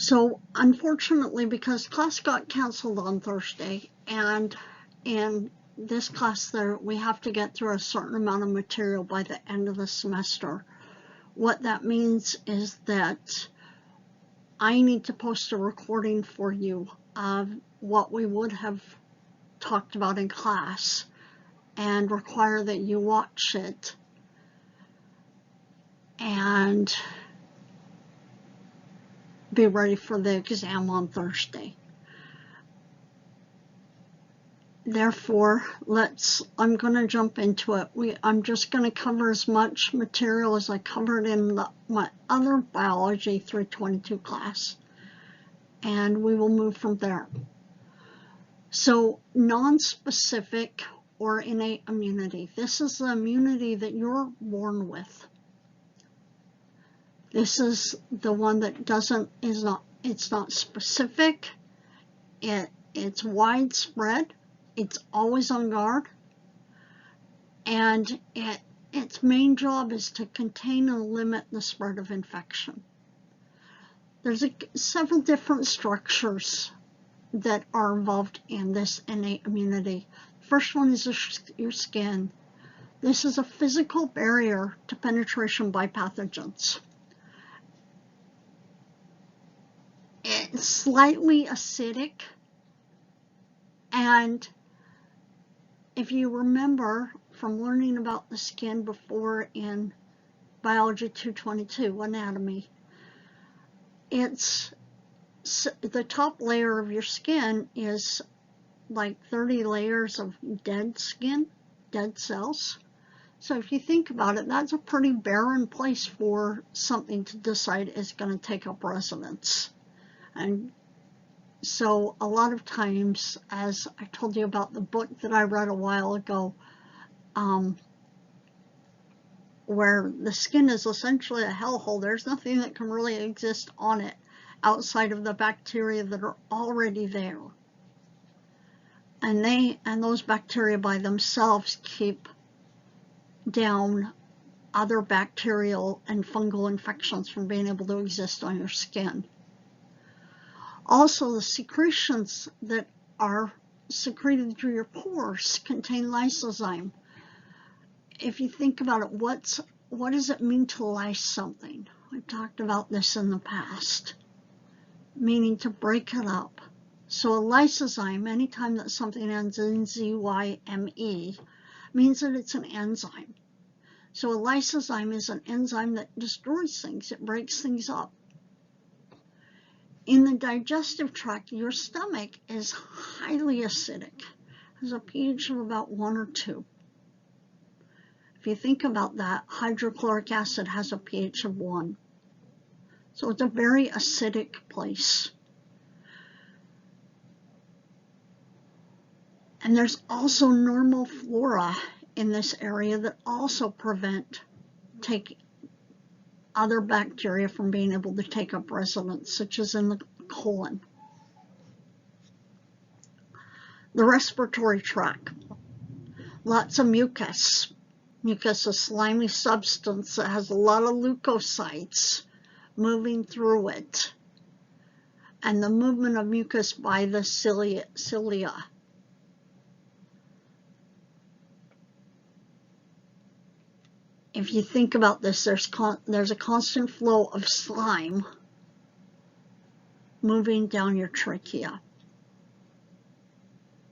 So unfortunately, because class got canceled on Thursday, and in this class there we have to get through a certain amount of material by the end of the semester. What that means is that I need to post a recording for you of what we would have talked about in class and require that you watch it and be ready for the exam on Thursday. Therefore, I'm going to jump into it. I'm just going to cover as much material as I covered in my other Biology 322 class, and we will move from there. So, non-specific or innate immunity. This is the immunity that you're born with. This is the one that it's not specific, it's widespread, it's always on guard, and its main job is to contain and limit the spread of infection. There's several different structures that are involved in this innate immunity. First one is your skin. This is a physical barrier to penetration by pathogens. It's slightly acidic, and if you remember from learning about the skin before in Biology 222, anatomy, the top layer of your skin is like 30 layers of dead skin, dead cells. So if you think about it, that's a pretty barren place for something to decide is going to take up residence. And so a lot of times, as I told you about the book that I read a while ago, where the skin is essentially a hellhole, there's nothing that can really exist on it outside of the bacteria that are already there. And those bacteria by themselves keep down other bacterial and fungal infections from being able to exist on your skin. Also, the secretions that are secreted through your pores contain lysozyme. If you think about it, what does it mean to lyse something? I talked about this in the past, meaning to break it up. So a lysozyme, anytime that something ends in Z-Y-M-E, means that it's an enzyme. So a lysozyme is an enzyme that destroys things. It breaks things up. In the digestive tract, your stomach is highly acidic, has a pH of about 1 or 2. If you think about that, hydrochloric acid has a pH of 1. So it's a very acidic place. And there's also normal flora in this area that also prevent other bacteria from being able to take up residence, such as in the colon. The respiratory tract, lots of mucus. Mucus is a slimy substance that has a lot of leukocytes moving through it, and the movement of mucus by the cilia. If you think about this, there's a constant flow of slime moving down your trachea,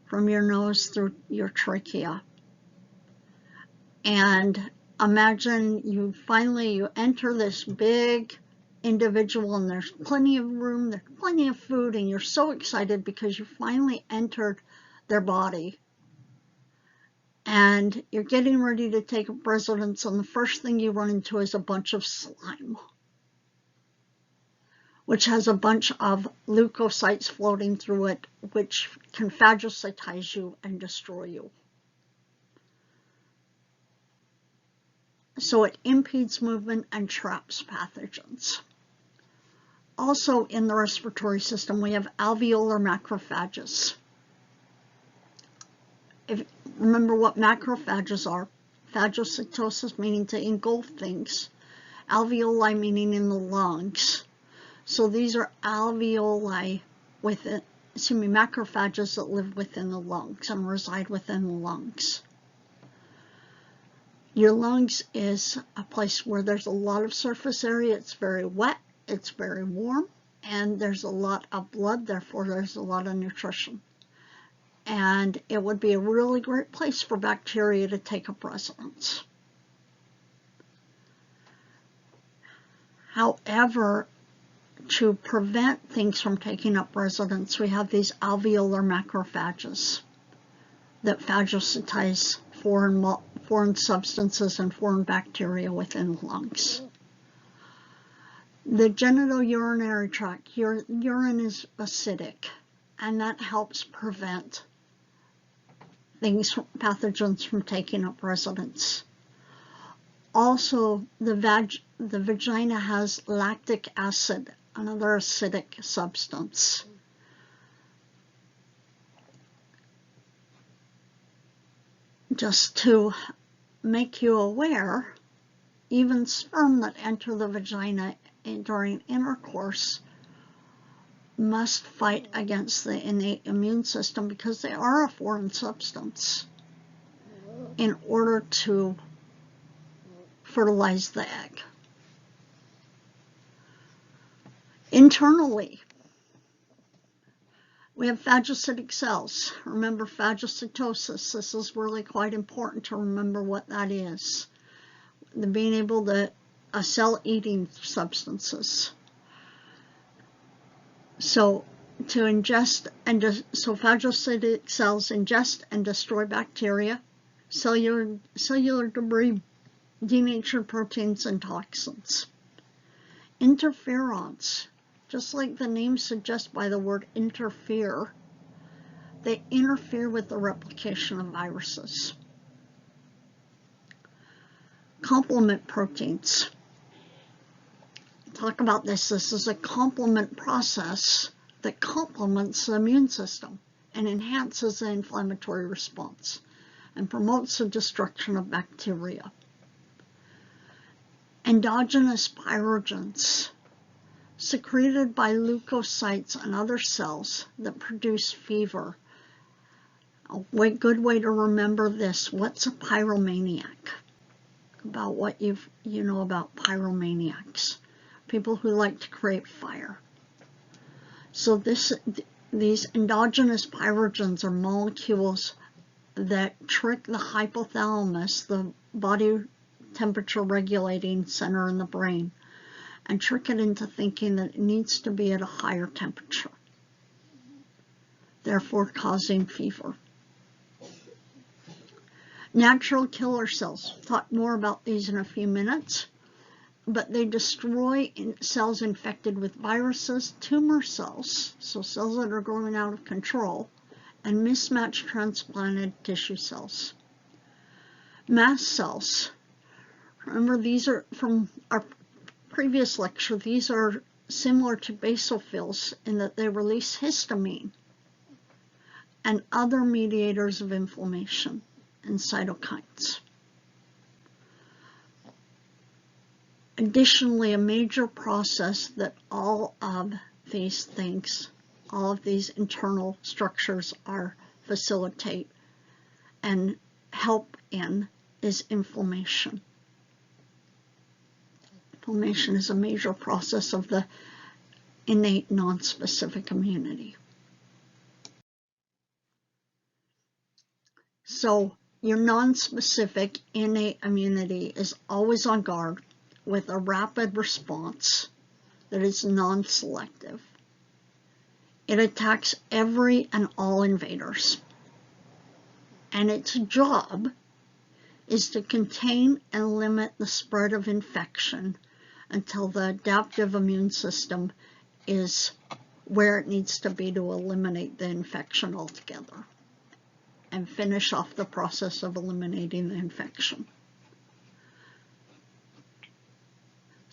from your nose through your trachea. And imagine you enter this big individual, and there's plenty of room, there's plenty of food, and you're so excited because you finally entered their body. And you're getting ready to take up residence, and the first thing you run into is a bunch of slime, which has a bunch of leukocytes floating through it, which can phagocytize you and destroy you. So it impedes movement and traps pathogens. Also in the respiratory system, we have alveolar macrophages. Remember what macrophages are. Phagocytosis meaning to engulf things. Alveoli meaning in the lungs. So these are alveoli within, macrophages that live within the lungs and reside within the lungs. Your lungs is a place where there's a lot of surface area. It's very wet, it's very warm, and there's a lot of blood, therefore there's a lot of nutrition. And it would be a really great place for bacteria to take up residence. However, to prevent things from taking up residence, we have these alveolar macrophages that phagocytize foreign substances and foreign bacteria within the lungs. The genitourinary tract, urine is acidic, and that helps prevent pathogens from taking up residence. Also, the vagina has lactic acid, another acidic substance. Just to make you aware, even sperm that enter the vagina during intercourse must fight against the innate immune system because they are a foreign substance in order to fertilize the egg. Internally, we have phagocytic cells. Remember phagocytosis. This is really quite important to remember what that is. Being able to cell-eating substances. So phagocytic cells ingest and destroy bacteria, cellular debris, denatured proteins, and toxins. Interferons, just like the name suggests by the word interfere, they interfere with the replication of viruses. Complement proteins. Talk about this. This is a complement process that complements the immune system and enhances the inflammatory response and promotes the destruction of bacteria. Endogenous pyrogens, secreted by leukocytes and other cells that produce fever. A good way to remember this: what's a pyromaniac? About what you know about pyromaniacs. People who like to create fire. So these endogenous pyrogens are molecules that trick the hypothalamus, the body temperature regulating center in the brain, and trick it into thinking that it needs to be at a higher temperature, therefore causing fever. Natural killer cells. Talk more about these in a few minutes. But they destroy cells infected with viruses, tumor cells, so cells that are growing out of control, and mismatched transplanted tissue cells. Mast cells. Remember, these are from our previous lecture. These are similar to basophils in that they release histamine and other mediators of inflammation and cytokines. Additionally, a major process that all of these internal structures facilitate and help in is inflammation. Inflammation is a major process of the innate non-specific immunity. So your non-specific innate immunity is always on guard with a rapid response that is non-selective. It attacks every and all invaders. And its job is to contain and limit the spread of infection until the adaptive immune system is where it needs to be to eliminate the infection altogether and finish off the process of eliminating the infection.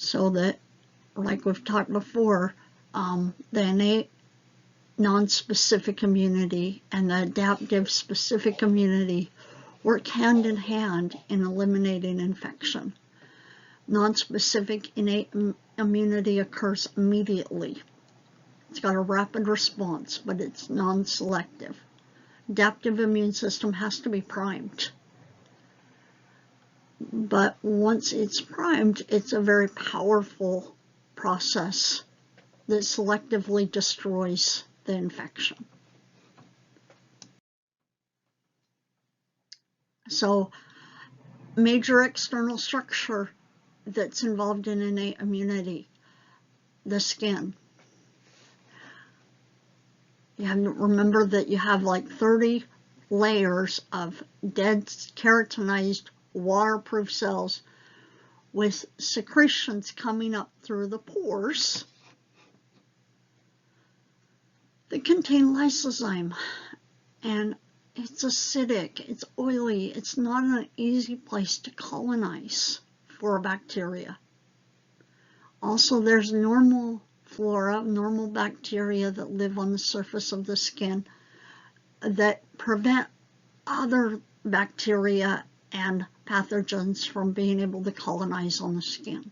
So that, like we've talked before, the innate non-specific immunity and the adaptive specific immunity work hand in hand in eliminating infection. Non-specific innate immunity occurs immediately. It's got a rapid response, but it's non-selective. Adaptive immune system has to be primed. But once it's primed, it's a very powerful process that selectively destroys the infection. So, major external structure that's involved in innate immunity, the skin. You have to remember that you have like 30 layers of dead keratinized waterproof cells with secretions coming up through the pores that contain lysozyme. And it's acidic, it's oily, it's not an easy place to colonize for a bacteria. Also, there's normal flora, normal bacteria that live on the surface of the skin that prevent other bacteria and pathogens from being able to colonize on the skin.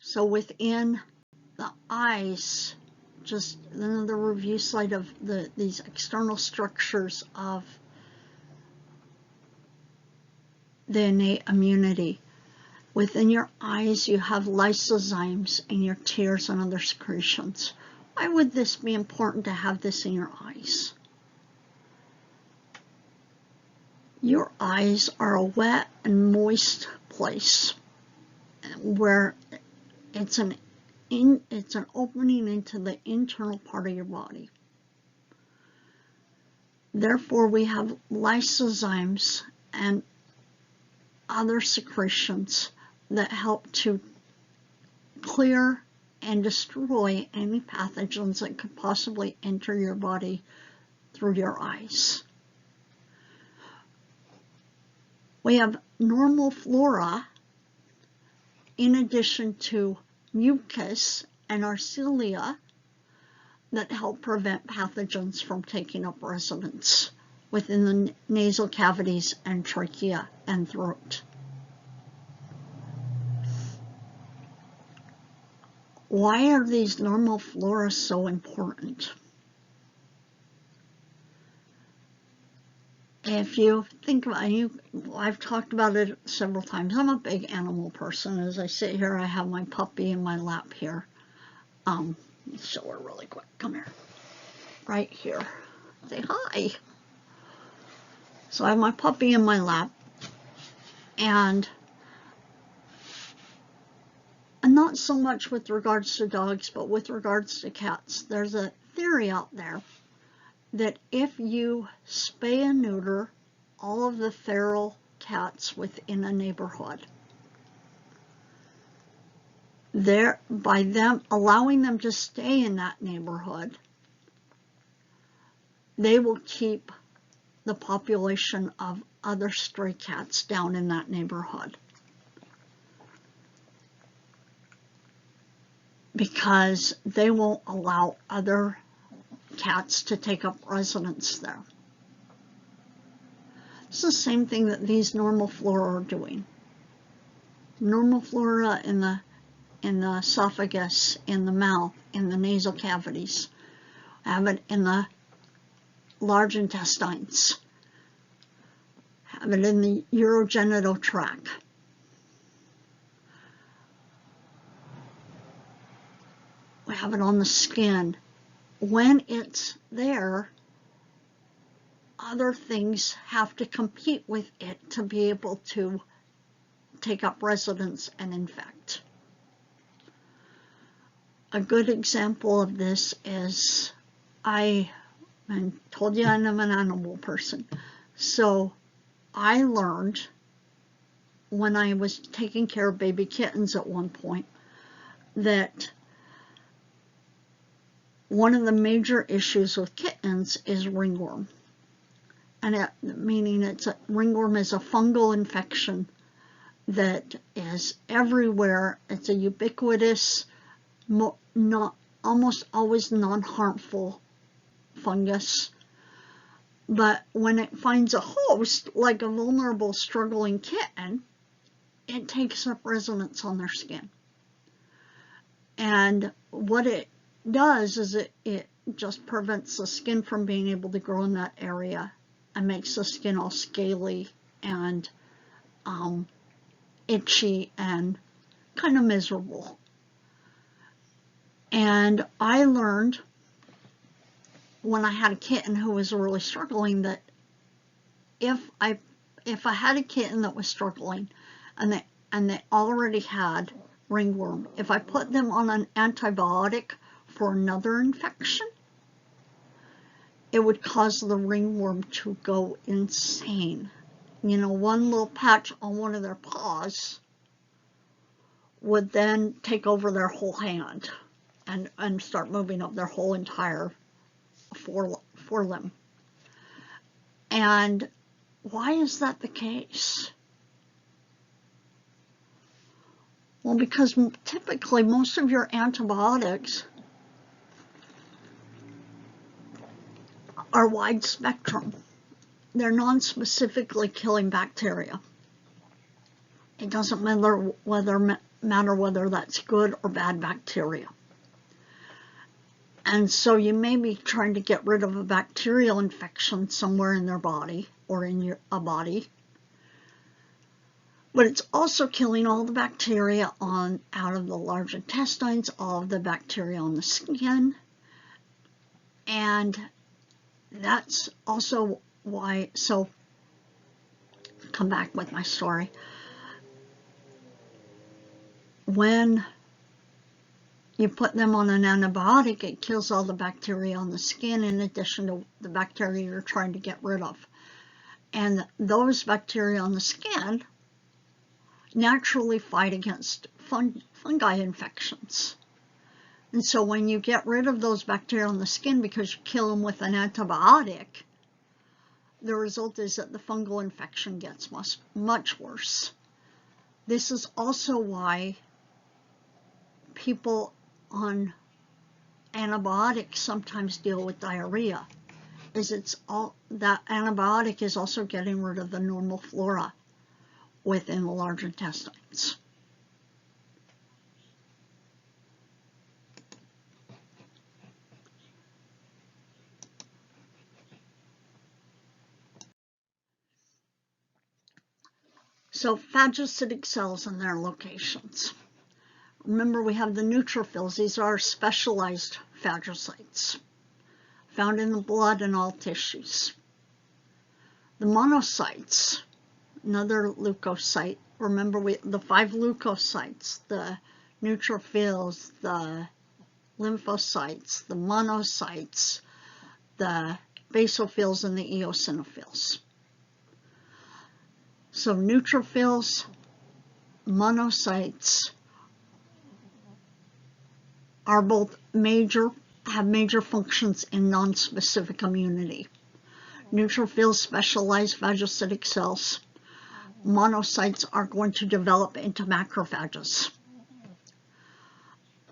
So within the eyes, just another review slide of these external structures of the innate immunity. Within your eyes, you have lysozymes in your tears and other secretions. Why would this be important to have this in your eyes? Your eyes are a wet and moist place where it's an opening into the internal part of your body. Therefore, we have lysozymes and other secretions that help to clear and destroy any pathogens that could possibly enter your body through your eyes. We have normal flora in addition to mucus and our cilia that help prevent pathogens from taking up residence within the nasal cavities and trachea and throat. Why are these normal flora so important? If you think about it, I've talked about it several times. I'm a big animal person. As I sit here, I have my puppy in my lap here. Let's show her really quick. Come here. Right here. Say hi. So I have my puppy in my lap. And not so much with regards to dogs, but with regards to cats. There's a theory out there that if you spay and neuter all of the feral cats within a neighborhood, by them allowing them to stay in that neighborhood, they will keep the population of other stray cats down in that neighborhood. Because they won't allow other cats to take up residence there. It's the same thing that these normal flora are doing. Normal flora in the esophagus, in the mouth, in the nasal cavities. Have it in the large intestines. Have it in the urogenital tract. We have it on the skin. When it's there, other things have to compete with it to be able to take up residence and infect. A good example of this is, I told you I'm an animal person. So I learned when I was taking care of baby kittens at one point that one of the major issues with kittens is ringworm. And ringworm is a fungal infection that is everywhere. It's a ubiquitous, almost always non-harmful fungus But when it finds a host, like a vulnerable, struggling kitten, it takes up residence on their skin. And what it does is it just prevents the skin from being able to grow in that area and makes the skin all scaly and itchy and kind of miserable. And I learned when I had a kitten who was really struggling that if I had a kitten that was struggling and they already had ringworm, if I put them on an antibiotic for another infection, it would cause the ringworm to go insane. You know, one little patch on one of their paws would then take over their whole hand and start moving up their whole entire forelimb. And why is that the case? Well, because typically most of your antibiotics are wide spectrum. They're non-specifically killing bacteria. It doesn't matter whether that's good or bad bacteria. And so you may be trying to get rid of a bacterial infection somewhere in their body or in a body, but it's also killing all the bacteria out of the large intestines, all of the bacteria on the skin, and that's also why. So, come back with my story. When you put them on an antibiotic, it kills all the bacteria on the skin in addition to the bacteria you're trying to get rid of. And those bacteria on the skin naturally fight against fungi infections. And so when you get rid of those bacteria on the skin because you kill them with an antibiotic, the result is that the fungal infection gets much worse. This is also why people on antibiotics sometimes deal with diarrhea, is that antibiotic is also getting rid of the normal flora within the large intestines. So phagocytic cells and their locations. Remember, we have the neutrophils. These are specialized phagocytes found in the blood and all tissues. The monocytes, another leukocyte. Remember, the 5 leukocytes, the neutrophils, the lymphocytes, the monocytes, the basophils, and the eosinophils. So neutrophils, monocytes are both have major functions in non-specific immunity. Neutrophils specialize phagocytic cells. Monocytes are going to develop into macrophages.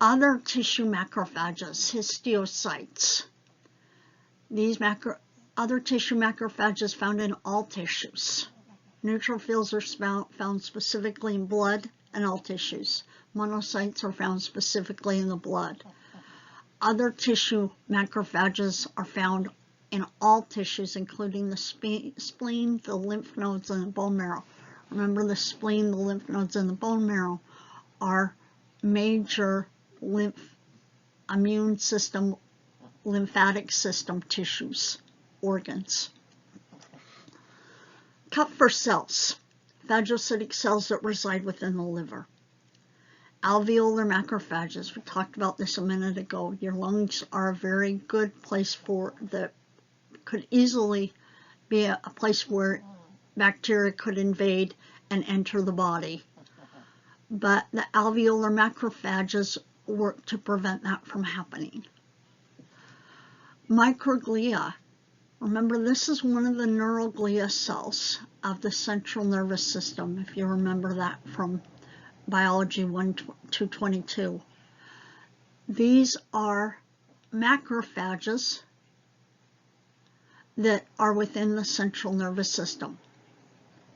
Other tissue macrophages, histiocytes. These other tissue macrophages found in all tissues. Neutrophils are found specifically in blood and all tissues. Monocytes are found specifically in the blood. Other tissue macrophages are found in all tissues, including the spleen, the lymph nodes, and the bone marrow. Remember, the spleen, the lymph nodes, and the bone marrow are major immune system, lymphatic system tissues, organs. Kupffer cells, phagocytic cells that reside within the liver. Alveolar macrophages, we talked about this a minute ago. Your lungs are a very good place could easily be a place where bacteria could invade and enter the body. But the alveolar macrophages work to prevent that from happening. Microglia. Remember, this is one of the neuroglia cells of the central nervous system, if you remember that from Biology 222. These are macrophages that are within the central nervous system.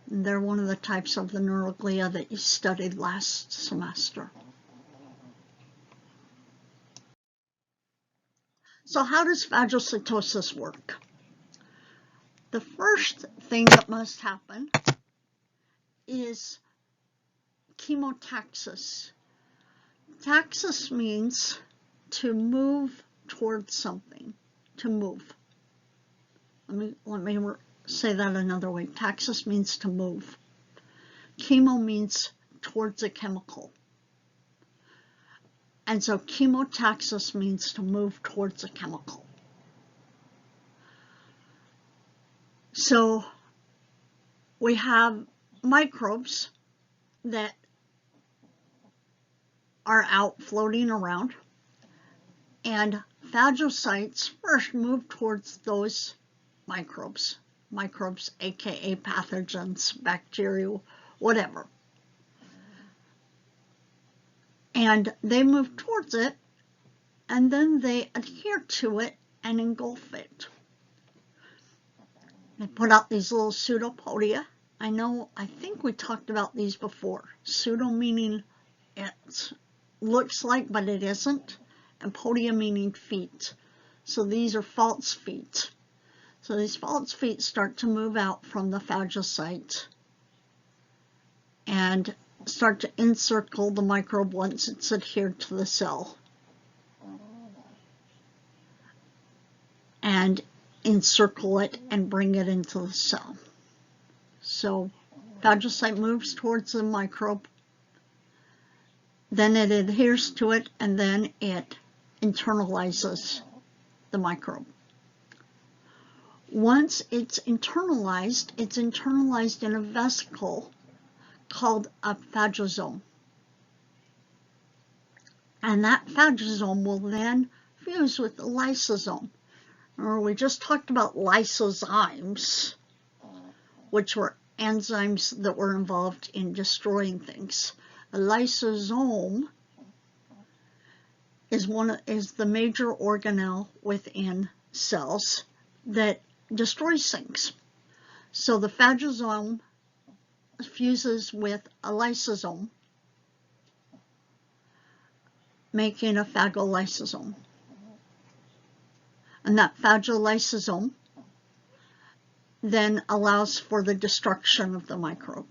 And they're one of the types of the neuroglia that you studied last semester. So how does phagocytosis work? The first thing that must happen is chemotaxis. Taxis means to move towards something, to move. Let me say that another way. Taxis means to move. Chemo means towards a chemical. And so chemotaxis means to move towards a chemical. So we have microbes that are out floating around, and phagocytes first move towards those microbes, aka pathogens, bacteria, whatever. And they move towards it, and then they adhere to it and engulf it. They put out these little pseudopodia. I think we talked about these before. Pseudo meaning it looks like, but it isn't, and podia meaning feet. So these are false feet. So these false feet start to move out from the phagocyte and start to encircle the microbe once it's adhered to the cell. And encircle it and bring it into the cell. So phagocyte moves towards the microbe, then it adheres to it, and then it internalizes the microbe. Once it's internalized in a vesicle called a phagosome. And that phagosome will then fuse with the lysosome. Remember, we just talked about lysozymes, which were enzymes that were involved in destroying things. A lysosome is the major organelle within cells that destroys things. So the phagosome fuses with a lysosome, making a phagolysosome. And that phagolysosome then allows for the destruction of the microbe.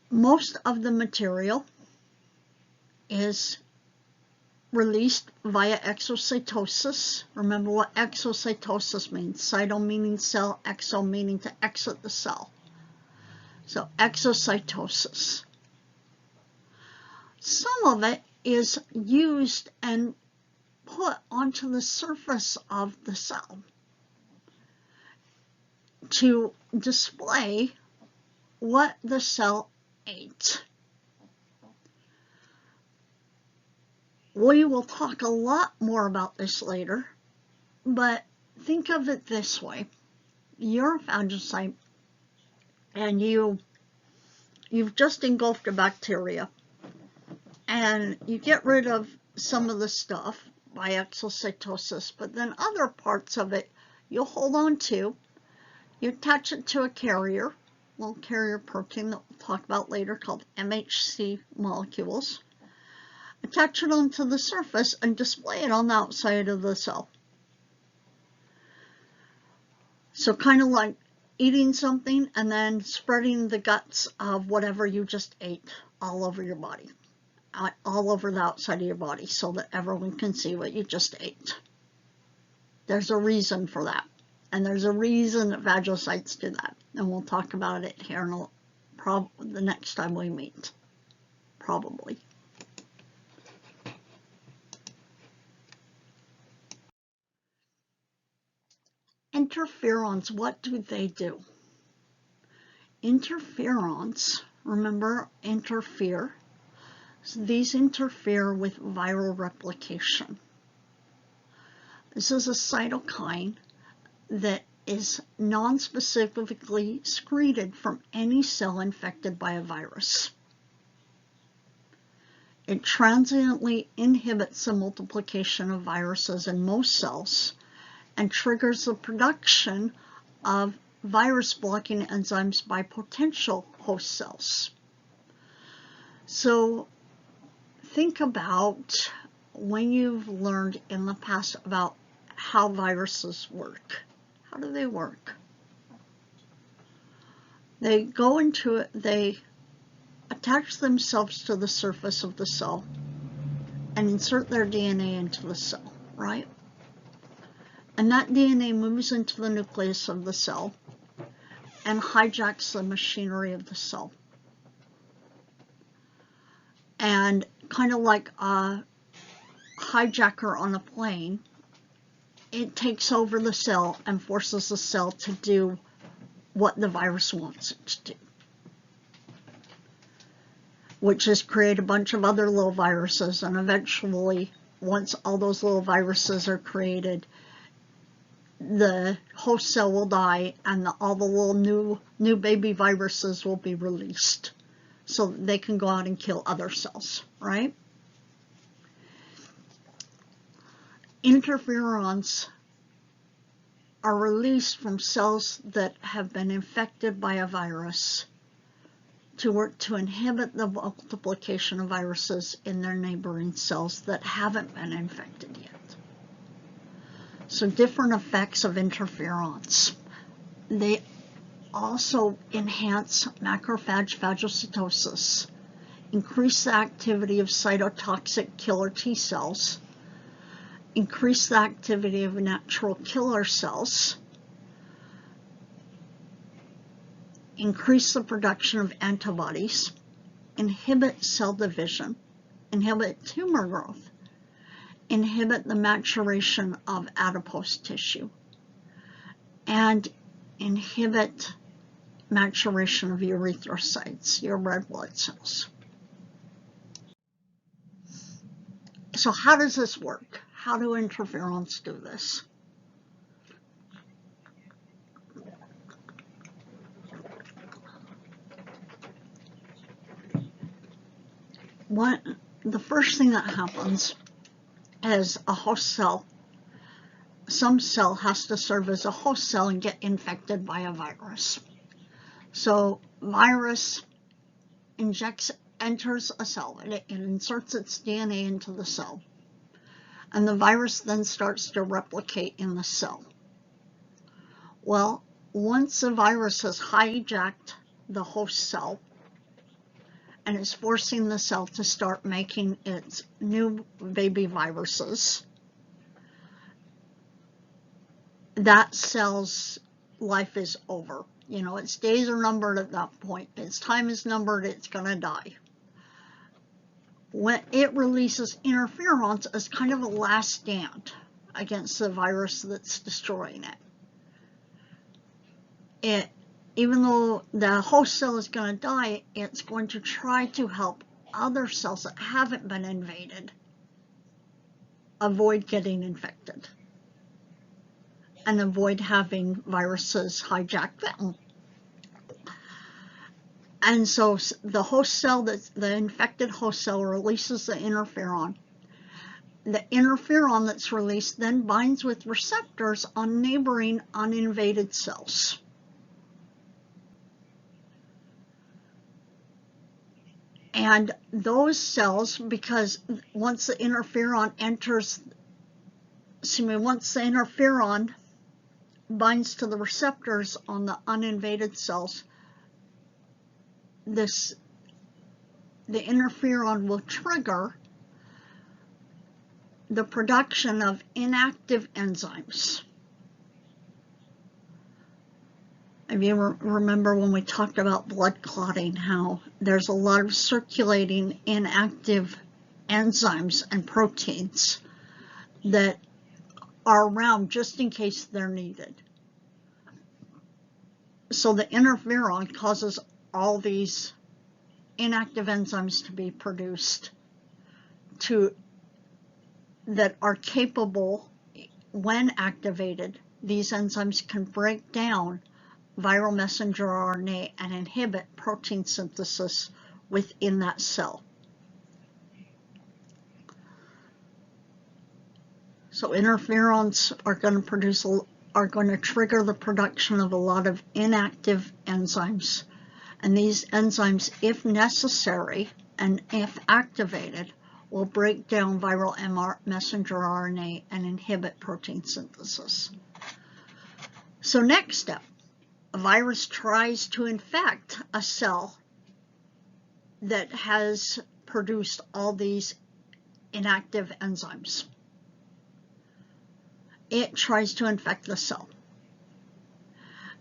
Most of the material is released via exocytosis. Remember what exocytosis means. Cyto meaning cell, exo meaning to exit the cell. So exocytosis. Some of it is used and put onto the surface of the cell to display what the cell ate. We will talk a lot more about this later, but think of it this way. You're a phagocyte, and you've just engulfed a bacteria, and you get rid of some of the stuff by exocytosis, but then other parts of it you'll hold on to. You attach it to a carrier, little carrier protein that we'll talk about later called MHC molecules. Attach it onto the surface and display it on the outside of the cell. So kind of like eating something and then spreading the guts of whatever you just ate all over your body, all over the outside of your body, so that everyone can see what you just ate. There's a reason for that. And there's a reason that phagocytes do that. And we'll talk about it here the next time we meet, probably. Interferons, what do they do? Interferons, remember, interfere. So these interfere with viral replication. This is a cytokine that is non-specifically secreted from any cell infected by a virus. It transiently inhibits the multiplication of viruses in most cells and triggers the production of virus-blocking enzymes by potential host cells. So think about when you've learned in the past about how viruses work. How do they work? They go into it, they attach themselves to the surface of the cell and insert their DNA into the cell, right? And that DNA moves into the nucleus of the cell and hijacks the machinery of the cell. And kind of like a hijacker on a plane, it takes over the cell and forces the cell to do what the virus wants it to do, which is create a bunch of other little viruses, and eventually, once all those little viruses are created, the host cell will die and all the little new baby viruses will be released so that they can go out and kill other cells, right? Interferons are released from cells that have been infected by a virus to work to inhibit the multiplication of viruses in their neighboring cells that haven't been infected yet. So different effects of interferons. They also enhance macrophage phagocytosis, increase the activity of cytotoxic killer T cells, increase the activity of natural killer cells, increase the production of antibodies, inhibit cell division, inhibit tumor growth, inhibit the maturation of adipose tissue, and inhibit maturation of erythrocytes, your red blood cells. So how does this work? How do interferons do this? The first thing that happens is a host cell. Some cell has to serve as a host cell and get infected by a virus. So virus enters a cell, and it inserts its DNA into the cell. And the virus then starts to replicate in the cell. Well, once the virus has hijacked the host cell and is forcing the cell to start making its new baby viruses, that cell's life is over. You know, its days are numbered at that point. Its time is numbered, it's going to die. When it releases interferons as kind of a last stand against the virus that's destroying it. Even though the host cell is going to die, it's going to try to help other cells that haven't been invaded avoid getting infected and avoid having viruses hijack them. And so the host cell, the infected host cell, releases the interferon. The interferon that's released then binds with receptors on neighboring uninvaded cells. And those cells, because once the interferon binds to the receptors on the uninvaded cells, the interferon will trigger the production of inactive enzymes. If you remember when we talked about blood clotting, how there's a lot of circulating inactive enzymes and proteins that are around just in case they're needed. So the interferon causes all these inactive enzymes to be produced that are capable, when activated, these enzymes can break down viral messenger RNA and inhibit protein synthesis within that cell. So interferons are going to trigger the production of a lot of inactive enzymes. And these enzymes, if necessary and if activated, will break down viral messenger RNA and inhibit protein synthesis. So next step, a virus tries to infect a cell that has produced all these inactive enzymes. It tries to infect the cell.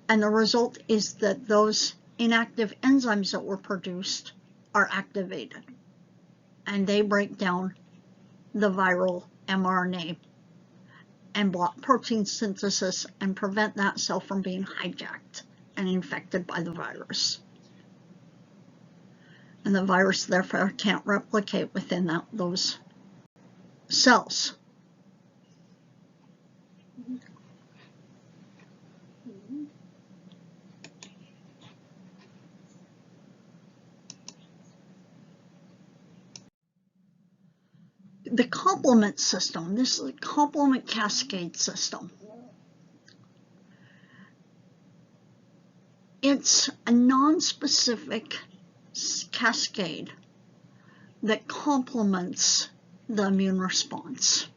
And the result is that those inactive enzymes that were produced are activated. And they break down the viral mRNA and block protein synthesis and prevent that cell from being hijacked and infected by the virus. And the virus therefore can't replicate within those cells. The complement system, this is a complement cascade system. It's a non-specific cascade that complements the immune response.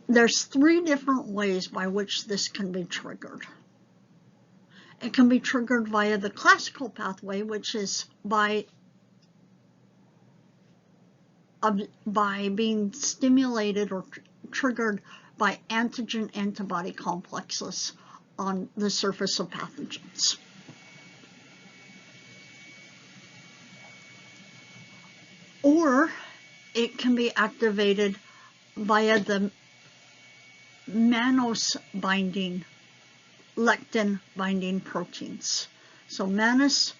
There's 3 different ways by which this can be triggered. It can be triggered via the classical pathway, which is by being stimulated or triggered by antigen-antibody complexes on the surface of pathogens. Or it can be activated via the mannose binding, lectin binding proteins. So mannose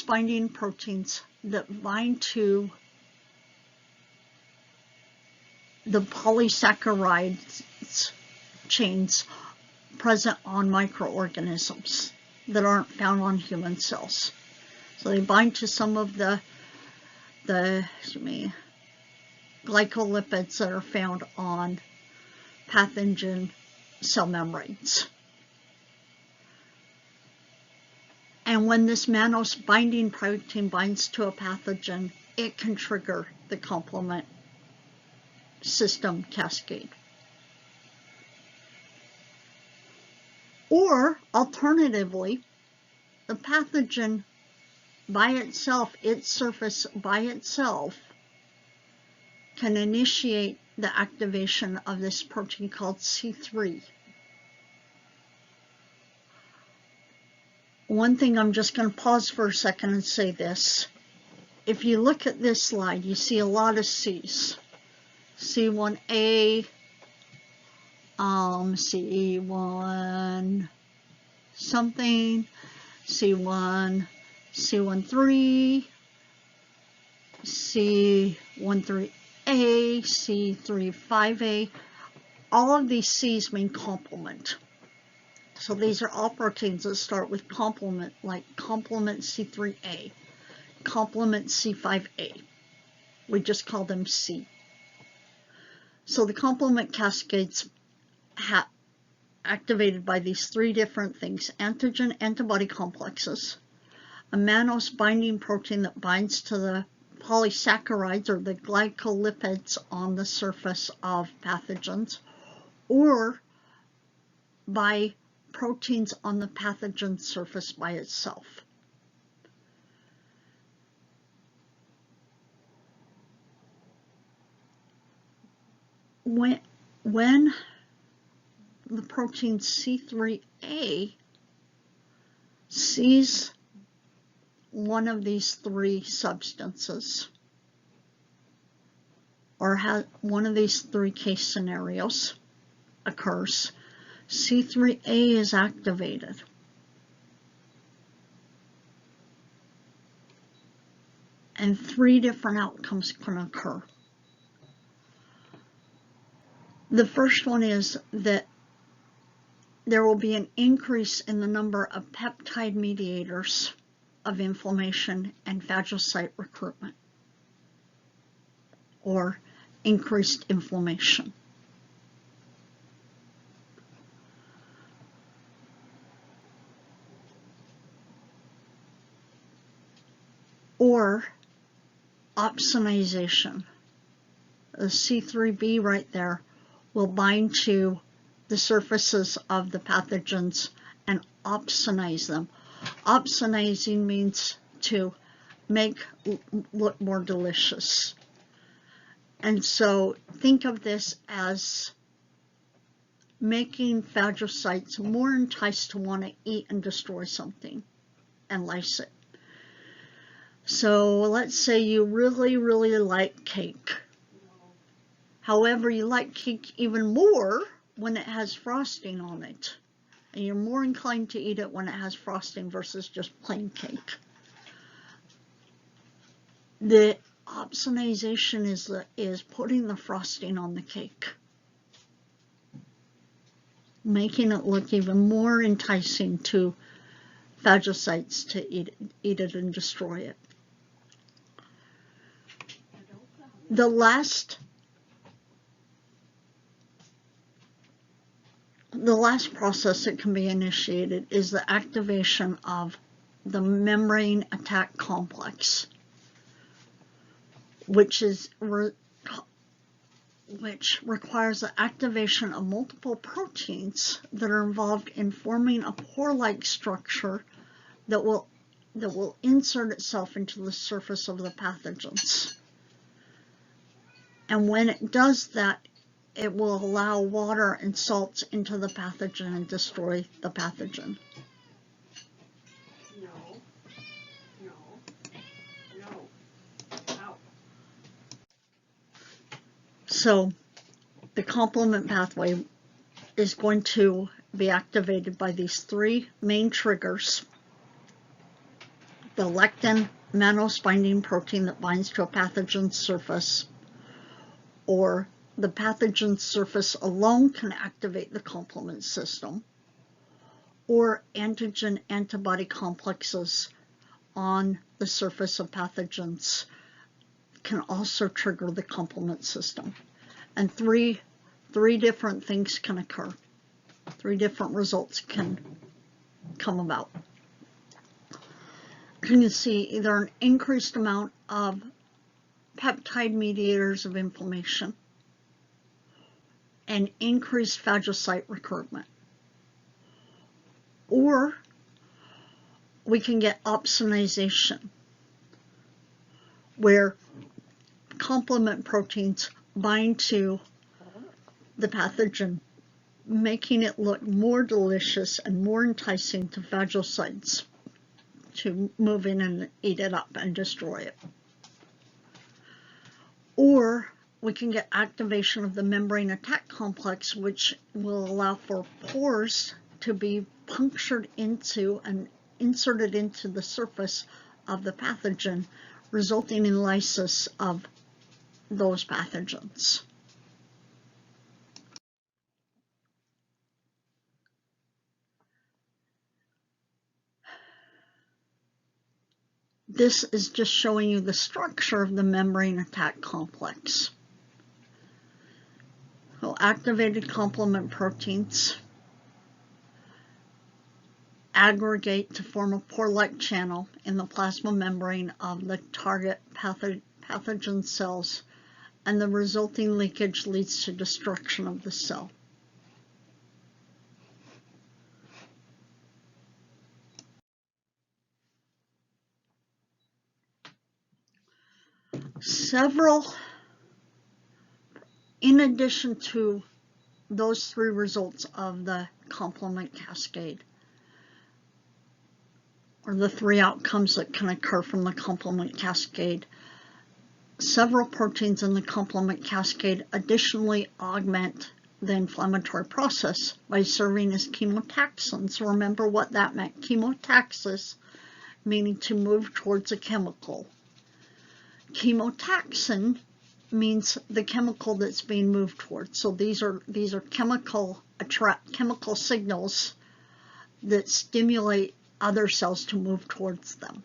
binding proteins that bind to the polysaccharides chains present on microorganisms that aren't found on human cells. So they bind to some of the glycolipids that are found on pathogen cell membranes. And when this mannose binding protein binds to a pathogen, it can trigger the complement system cascade. Or alternatively, the pathogen by itself, its surface by itself, can initiate the activation of this protein called C3. One thing, I'm just going to pause for a second and say this. If you look at this slide, you see a lot of C's. C1A, C1 something, C1, C13, C13A, C35A. All of these C's mean complement. So these are all proteins that start with complement, like complement C3A, complement C5A. We just call them C. So the complement cascades activated by these 3 different things: antigen-antibody complexes, a mannose binding protein that binds to the polysaccharides or the glycolipids on the surface of pathogens, or by proteins on the pathogen surface by itself. When the protein C3A sees one of these 3 substances, or has one of these 3 case scenarios occurs, C3A is activated. And 3 different outcomes can occur. The first one is that there will be an increase in the number of peptide mediators of inflammation and phagocyte recruitment, or increased inflammation. Or opsonization. The C3b right there will bind to the surfaces of the pathogens and opsonize them. Opsonizing means to make look more delicious. And so think of this as making phagocytes more enticed to want to eat and destroy something and lyse it. So let's say you really, really like cake. However, you like cake even more when it has frosting on it. And you're more inclined to eat it when it has frosting versus just plain cake. The opsonization is putting the frosting on the cake, making it look even more enticing to phagocytes to eat it and destroy it. The last process that can be initiated is the activation of the membrane attack complex, which requires the activation of multiple proteins that are involved in forming a pore-like structure that will insert itself into the surface of the pathogens. And when it does that, it will allow water and salts into the pathogen and destroy the pathogen. So the complement pathway is going to be activated by these three main triggers: the lectin mannose binding protein that binds to a pathogen's surface, or the pathogen's surface alone can activate the complement system, or antigen-antibody complexes on the surface of pathogens can also trigger the complement system. And three different things can occur. 3 different results can come about. You can see either an increased amount of peptide mediators of inflammation and increased phagocyte recruitment. Or we can get opsonization, where complement proteins bind to the pathogen, making it look more delicious and more enticing to phagocytes to move in and eat it up and destroy it. Or we can get activation of the membrane attack complex, which will allow for pores to be punctured into and inserted into the surface of the pathogen, resulting in lysis of those pathogens. This is just showing you the structure of the membrane attack complex. So activated complement proteins aggregate to form a pore-like channel in the plasma membrane of the target pathogen cells, and the resulting leakage leads to destruction of the cell. In addition to those 3 results of the complement cascade, or the 3 outcomes that can occur from the complement cascade, several proteins in the complement cascade additionally augment the inflammatory process by serving as chemotaxins. Remember what that meant. Chemotaxis, meaning to move towards a chemical. Chemotaxin means the chemical that's being moved towards. So these are chemical signals that stimulate other cells to move towards them.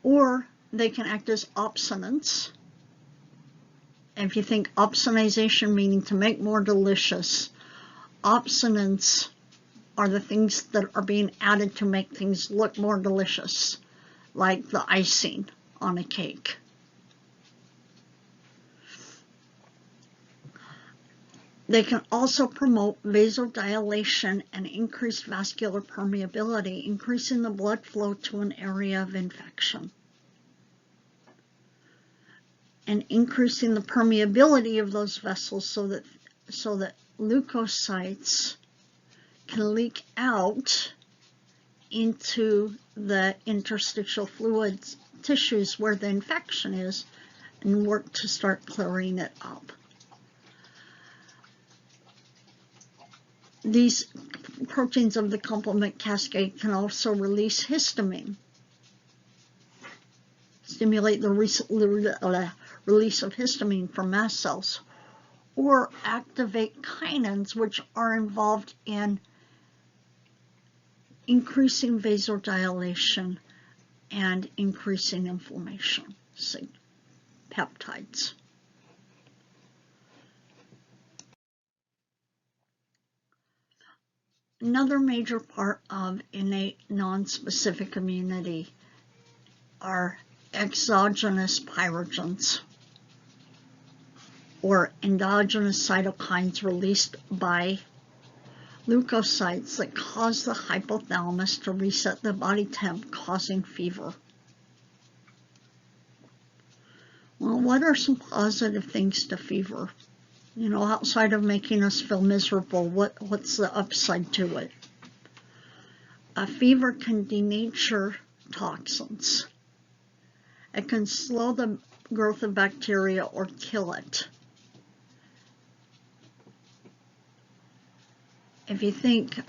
or they can act as opsonants. If you think opsonization meaning to make more delicious, opsonants are the things that are being added to make things look more delicious, like the icing on a cake. They can also promote vasodilation and increased vascular permeability, increasing the blood flow to an area of infection, and increasing the permeability of those vessels so that leukocytes can leak out into the interstitial fluids tissues where the infection is and work to start clearing it up. These proteins of the complement cascade can also release histamine, stimulate the release of histamine from mast cells, or activate kinins, which are involved in increasing vasodilation and increasing inflammation, peptides. Another major part of innate nonspecific immunity are exogenous pyrogens, or endogenous cytokines released by leukocytes that cause the hypothalamus to reset the body temp, causing fever. Well, what are some positive things to fever? You know, outside of making us feel miserable, what's the upside to it? A fever can denature toxins. It can slow the growth of bacteria or kill it. If you think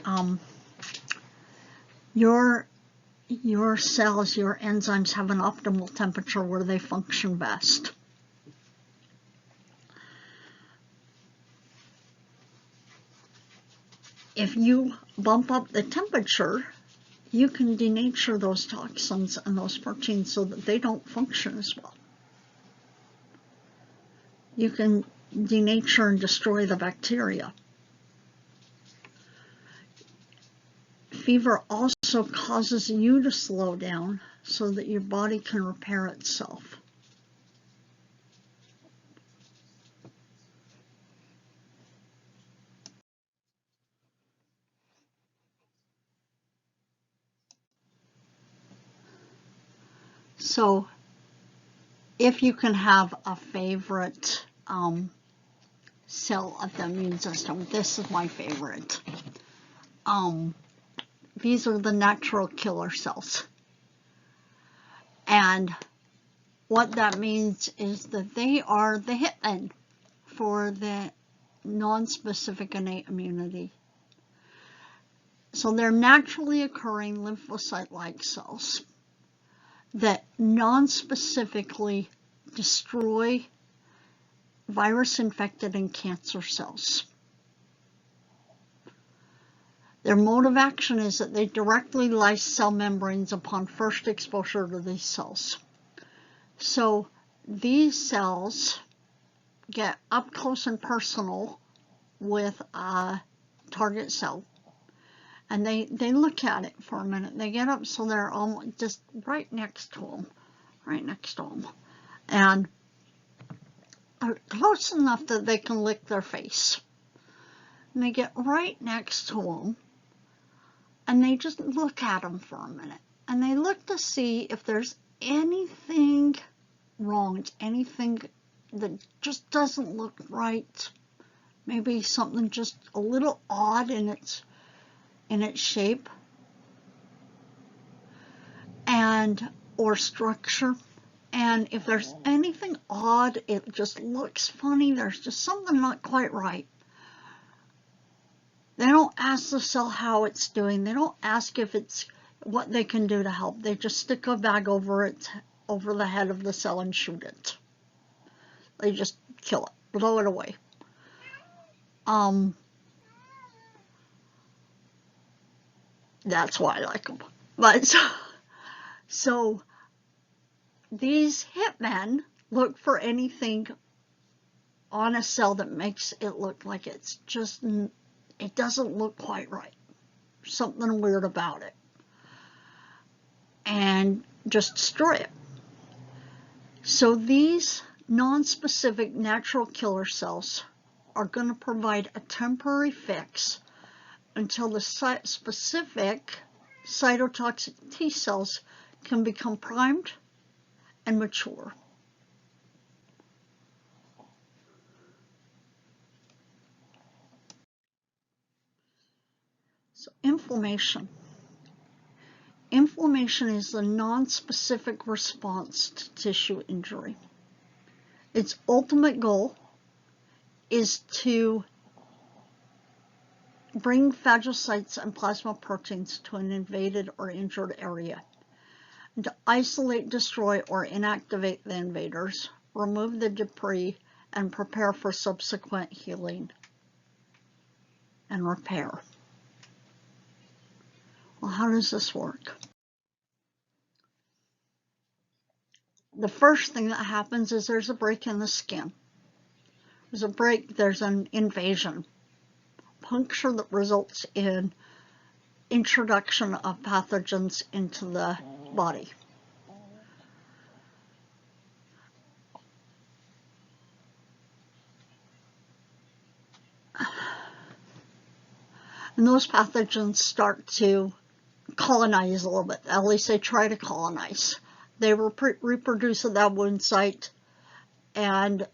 your cells, your enzymes have an optimal temperature where they function best. If you bump up the temperature, you can denature those toxins and those proteins so that they don't function as well. You can denature and destroy the bacteria. Fever also causes you to slow down so that your body can repair itself. So if you can have a favorite cell of the immune system, this is my favorite. These are the natural killer cells. And what that means is that they are the hitmen for the non-specific innate immunity. So they're naturally occurring lymphocyte-like cells that non-specifically destroy virus-infected and cancer cells. Their mode of action is that they directly lyse cell membranes upon first exposure to these cells. So these cells get up close and personal with a target cell, and they look at it for a minute. They get up so they're almost just right next to them, and are close enough that they can lick their face. And they get right next to them, and they just look at them for a minute, and they look to see if there's anything wrong, anything that just doesn't look right, maybe something just a little odd in its shape and or structure. And if there's anything odd, it just looks funny, there's just something not quite right, they don't ask the cell how it's doing. They don't ask if it's what they can do to help. They just stick a bag over the head of the cell and shoot it. They just kill it, blow it away. That's why I like them. But so these hitmen look for anything on a cell that makes it look like it doesn't look quite right. Something weird about it. And just destroy it. So these non-specific natural killer cells are going to provide a temporary fix until the specific cytotoxic T cells can become primed and mature. So inflammation. Inflammation is the non-specific response to tissue injury. Its ultimate goal is to bring phagocytes and plasma proteins to an invaded or injured area, and to isolate, destroy, or inactivate the invaders, remove the debris, and prepare for subsequent healing and repair. Well, how does this work? The first thing that happens is there's a break in the skin. There's a break, there's an invasion. Puncture that results in introduction of pathogens into the body. And those pathogens start to colonize a little bit. At least they try to colonize. They reproduce at that wound site, and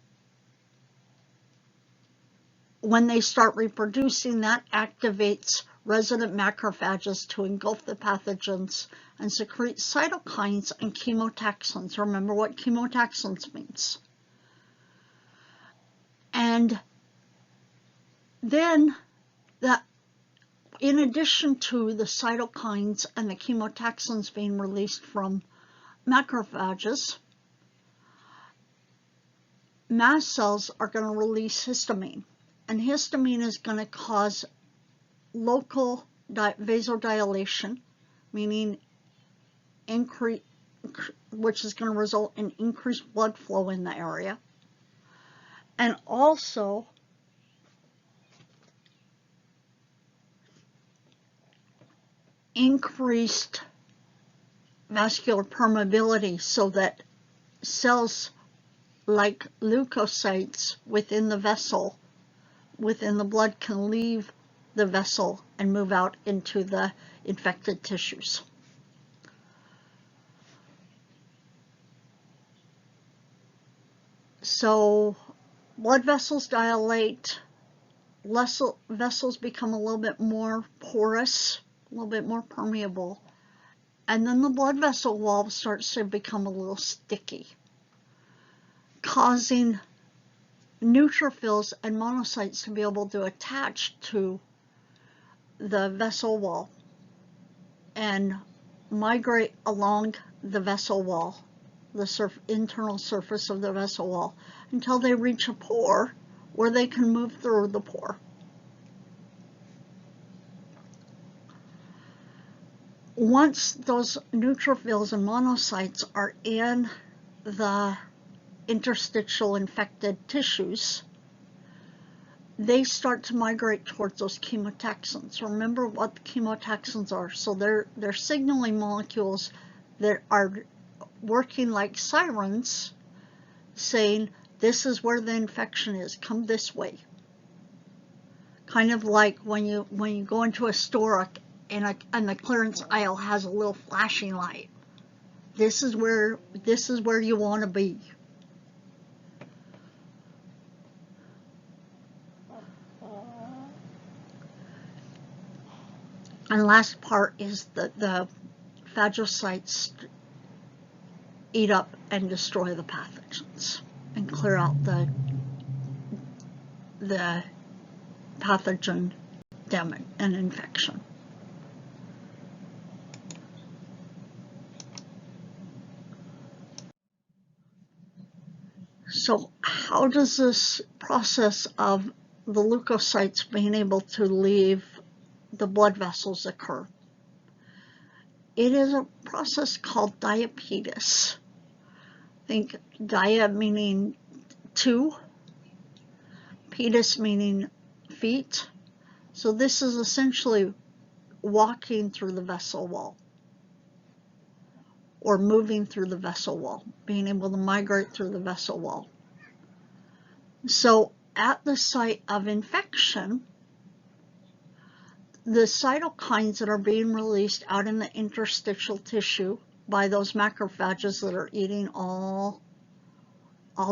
when they start reproducing, that activates resident macrophages to engulf the pathogens and secrete cytokines and chemotaxins. Remember what chemotaxins means. And then that, in addition to the cytokines and the chemotaxins being released from macrophages, mast cells are going to release histamine. And histamine is going to cause local vasodilation, meaning which is going to result in increased blood flow in the area, and also increased vascular permeability, so that cells like leukocytes within the vessel, within the blood, can leave the vessel and move out into the infected tissues. So blood vessels dilate, vessels become a little bit more porous, a little bit more permeable, and then the blood vessel wall starts to become a little sticky, causing neutrophils and monocytes to be able to attach to the vessel wall and migrate along the vessel wall, the internal surface of the vessel wall, until they reach a pore where they can move through the pore. Once those neutrophils and monocytes are in the interstitial infected tissues, they start to migrate towards those chemotaxins. Remember what the chemotaxins are. So they're signaling molecules that are working like sirens, saying, this is where the infection is, come this way. Kind of like when you go into a store and the clearance aisle has a little flashing light. This is where you want to be. And last part is that the phagocytes eat up and destroy the pathogens and clear out the pathogen damage and infection. So how does this process of the leukocytes being able to leave the blood vessels occur? It is a process called diabetes. Think dia meaning 2, pedis meaning feet. So this is essentially walking through the vessel wall, or moving through the vessel wall, being able to migrate through the vessel wall. So at the site of infection, the cytokines that are being released out in the interstitial tissue by those macrophages that are eating all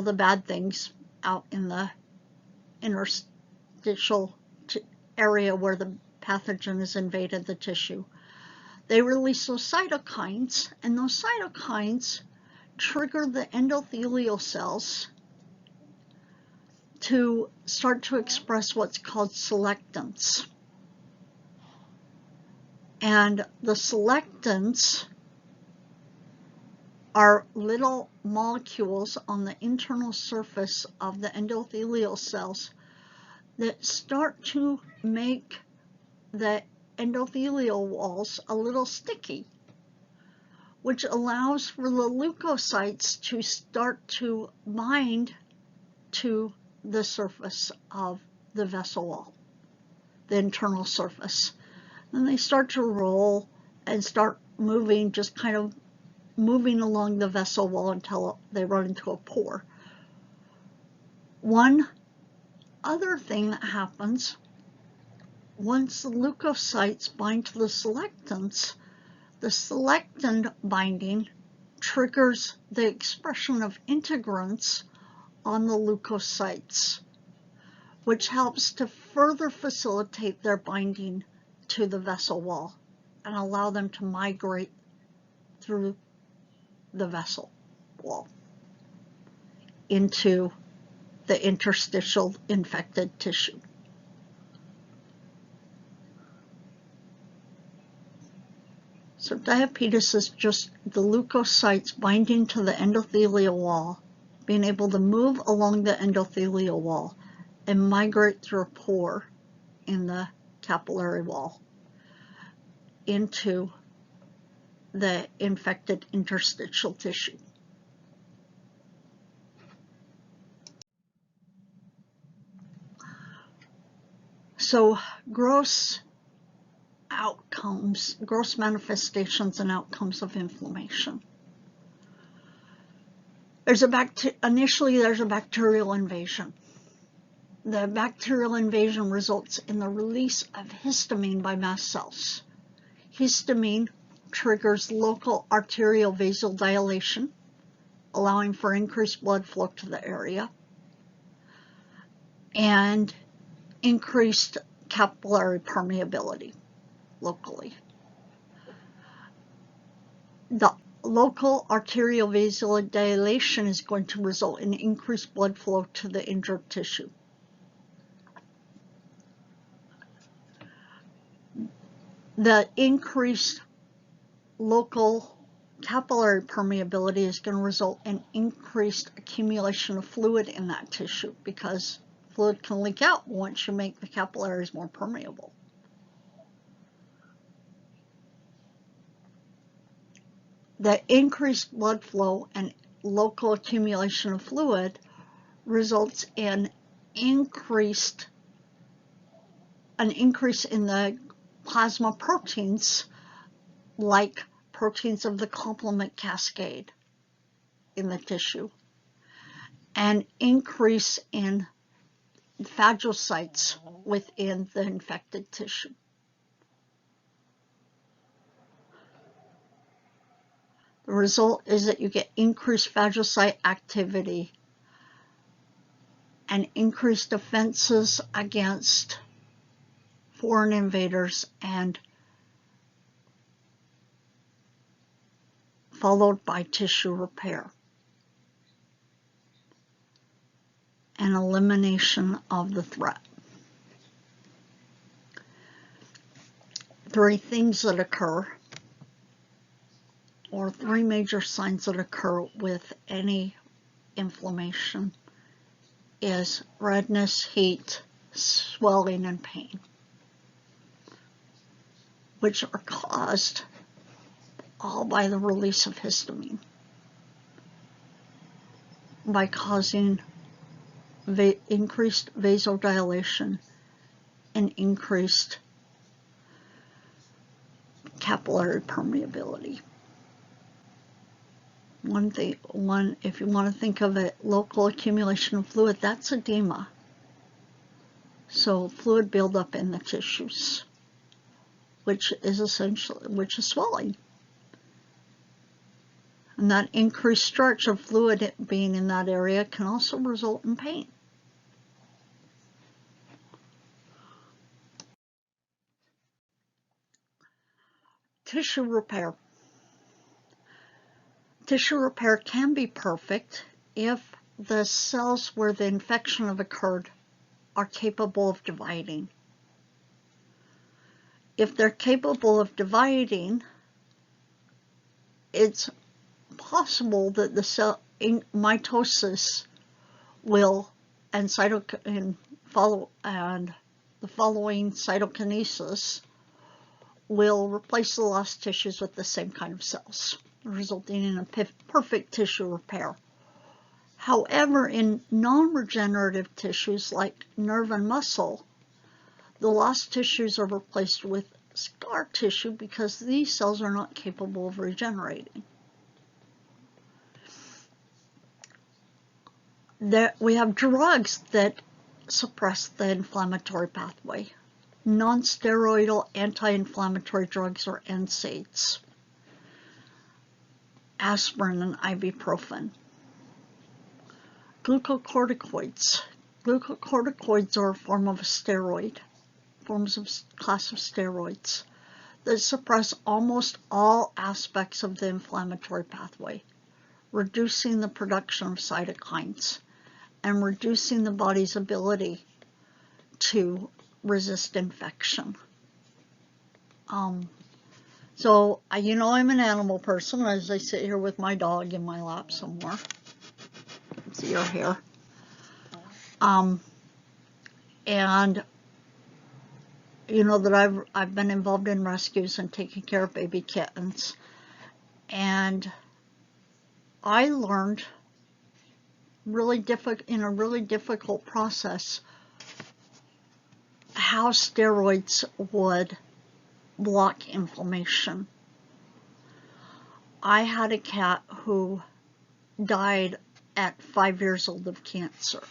the bad things out in the interstitial area where the pathogen has invaded the tissue. They release those cytokines, and those cytokines trigger the endothelial cells to start to express what's called selectants. And the selectants are little molecules on the internal surface of the endothelial cells that start to make the endothelial walls a little sticky, which allows for the leukocytes to start to bind to the surface of the vessel wall, the internal surface. And they start to roll and start moving, just kind of moving along the vessel wall until they run into a pore. One other thing that happens, once the leukocytes bind to the selectants, the selectant binding triggers the expression of integrants on the leukocytes, which helps to further facilitate their binding to the vessel wall and allow them to migrate through the vessel wall into the interstitial infected tissue. So diabetes is just the leukocytes binding to the endothelial wall, being able to move along the endothelial wall and migrate through a pore in the capillary wall into the infected interstitial tissue. So gross outcomes, gross manifestations and outcomes of inflammation. Initially there's a bacterial invasion. The bacterial invasion results in the release of histamine by mast cells. Histamine triggers local arterial vasodilation, allowing for increased blood flow to the area, and increased capillary permeability locally. The local arterial vasodilation is going to result in increased blood flow to the injured tissue. The increased local capillary permeability is going to result in increased accumulation of fluid in that tissue, because fluid can leak out once you make the capillaries more permeable. The increased blood flow and local accumulation of fluid results in an increase in the plasma proteins, like proteins of the complement cascade in the tissue, and increase in phagocytes within the infected tissue. The result is that you get increased phagocyte activity and increased defenses against foreign invaders, and followed by tissue repair and elimination of the threat. Three things that occur, or three major signs that occur with any inflammation, is redness, heat, swelling, and pain, which are caused all by the release of histamine. by causing increased vasodilation and increased capillary permeability. If you want to think of it, local accumulation of fluid, that's edema. So fluid buildup in the tissues, which is swelling. And that increased stretch of fluid being in that area can also result in pain. Tissue repair. Tissue repair can be perfect if the cells where the infection have occurred are capable of dividing. If they're capable of dividing, it's possible that the cell mitosis will and the following cytokinesis will replace the lost tissues with the same kind of cells, resulting in a perfect tissue repair. However, in non-regenerative tissues like nerve and muscle, the lost tissues are replaced with scar tissue because these cells are not capable of regenerating. We have drugs that suppress the inflammatory pathway. Non-steroidal anti-inflammatory drugs or NSAIDs, aspirin and ibuprofen. Glucocorticoids. Glucocorticoids are a form of a steroid, class of steroids that suppress almost all aspects of the inflammatory pathway, reducing the production of cytokines and reducing the body's ability to resist infection. So, you know, I'm an animal person as I sit here with my dog in my lap somewhere. See her here. And you know that I've been involved in rescues and taking care of baby kittens. And I learned in a really difficult process how steroids would block inflammation. I had a cat who died at 5 years old of cancer.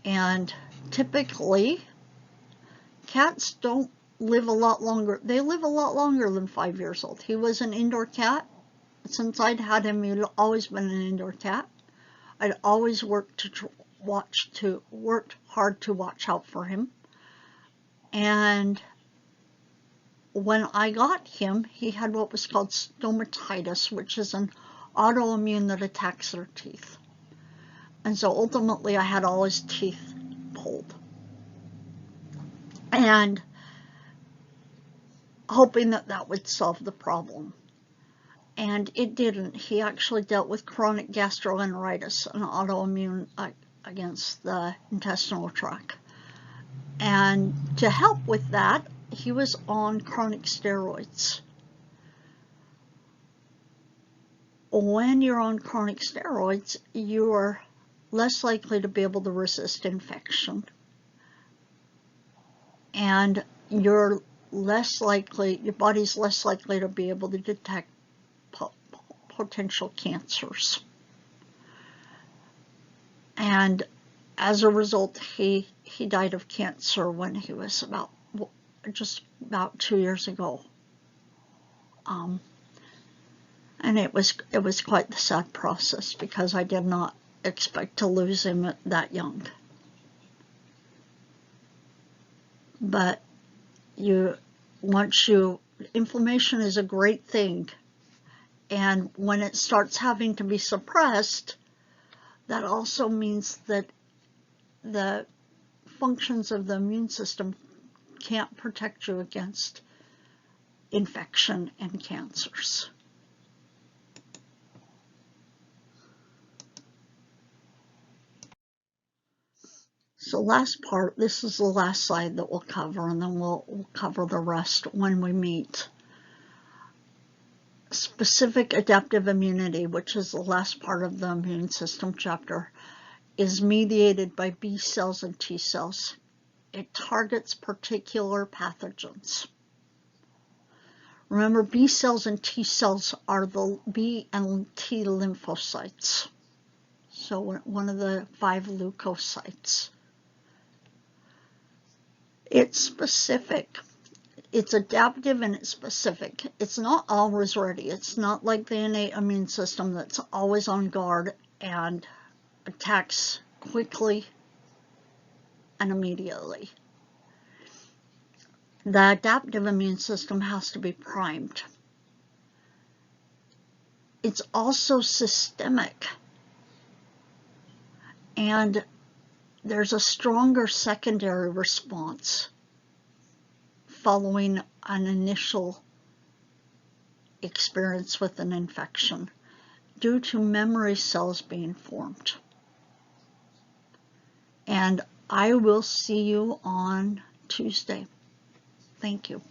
And typically, cats don't live a lot longer. They live a lot longer than 5 years old. He was an indoor cat. Since I'd had him, he'd always been an indoor cat. I'd always worked hard to watch out for him. And when I got him, he had what was called stomatitis, which is an autoimmune that attacks their teeth. And so ultimately I had all his teeth pulled. And hoping that that would solve the problem. And it didn't. He actually dealt with chronic gastroenteritis, an autoimmune against the intestinal tract. And to help with that, he was on chronic steroids. When you're on chronic steroids, you're less likely to be able to resist infection. And your body's less likely to be able to detect potential cancers. And as a result, he died of cancer when he was just about 2 years ago. And it was quite the sad process because I did not expect to lose him that young. But inflammation is a great thing. And when it starts having to be suppressed, that also means that the functions of the immune system can't protect you against infection and cancers. So last part, this is the last slide that we'll cover, and then we'll cover the rest when we meet. Specific adaptive immunity, which is the last part of the immune system chapter, is mediated by B cells and T cells. It targets particular pathogens. Remember, B cells and T cells are the B and T lymphocytes. So one of the 5 leukocytes. It's specific. It's adaptive and it's specific. It's not always ready. It's not like the innate immune system that's always on guard and attacks quickly and immediately. The adaptive immune system has to be primed. It's also systemic. And there's a stronger secondary response following an initial experience with an infection due to memory cells being formed. And I will see you on Tuesday. Thank you.